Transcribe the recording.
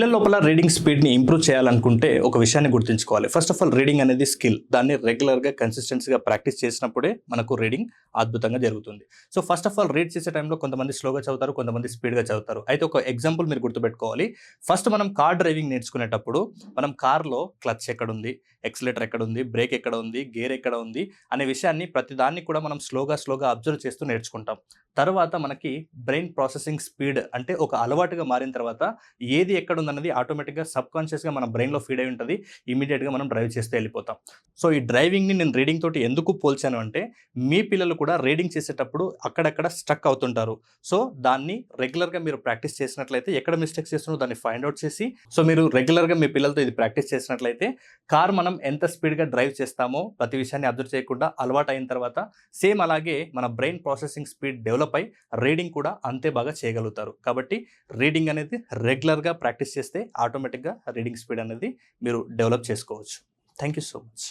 పిల్లల లోపల reading స్పీడ్ని improve చేయాలనుకుంటే ఒక విషయాన్ని గుర్తుంచుకోవాలి. ఫస్ట్ ఆఫ్ ఆల్ రీడింగ్ అనేది స్కిల్. దాన్ని రెగ్యులర్గా కన్సిస్టెన్సీగా ప్రాక్టీస్ చేసినప్పుడే మనకు రీడింగ్ అద్భుతంగా జరుగుతుంది. So first of all read చేసే టైంలో కొంతమంది స్లోగా చదువుతారు, కొంతమంది స్పీడ్గా చదువుతారు. అయితే ఒక ఎగ్జాంపుల్ మీరు గుర్తుపెట్టుకోవాలి. ఫస్ట్ మనం కార్ డ్రైవింగ్ నేర్చుకునేటప్పుడు మనం కార్లో క్లచ్ ఎక్కడుంది, ఎక్సిలేటర్ ఎక్కడ ఉంది, బ్రేక్ ఎక్కడ ఉంది, గేర్ ఎక్కడ ఉంది అనే విషయాన్ని ప్రతి దాన్ని కూడా మనం స్లోగా అబ్జర్వ్ చేస్తూ నేర్చుకుంటాం. తర్వాత మనకి బ్రెయిన్ ప్రాసెసింగ్ స్పీడ్ అంటే ఒక అలవాటుగా మారిన తర్వాత ఏది ఎక్కడ ఉందన్నది ఆటోమేటిక్గా సబ్కాన్షియస్గా మన బ్రెయిన్లో ఫీడ్ అయి ఉంటుంది. ఇమీడియట్గా మనం డ్రైవ్ చేస్తే వెళ్ళిపోతాం. సో ఈ డ్రైవింగ్ని నేను రీడింగ్ తోటి ఎందుకు పోల్చాను అంటే, మీ పిల్లలు కూడా రీడింగ్ చేసేటప్పుడు అక్కడక్కడ స్ట్రక్ అవుతుంటారు. సో దాన్ని రెగ్యులర్గా మీరు ప్రాక్టీస్ చేసినట్లయితే ఎక్కడ మిస్టేక్స్ చేస్తున్నారో దాన్ని ఫైండ్ అవుట్ చేసి, సో మీరు రెగ్యులర్గా మీ పిల్లలతో ఇది ప్రాక్టీస్ చేసినట్లయితే కార్ మనం ఎంత స్పీడ్గా డ్రైవ్ చేస్తామో ప్రతి విషయాన్ని అబ్జర్వ్ చేయకుండా అలవాటు అయిన తర్వాత సేమ్ అలాగే మన బ్రెయిన్ ప్రాసెసింగ్ స్పీడ్ డెవలప్ అయి రీడింగ్ కూడా అంతే బాగా చేయగలుగుతారు. కాబట్టి రీడింగ్ అనేది రెగ్యులర్గా ప్రాక్టీస్ చేస్తే ఆటోమేటిక్గా రీడింగ్ స్పీడ్ అనేది మీరు డెవలప్ చేసుకోవచ్చు. Thank you so much.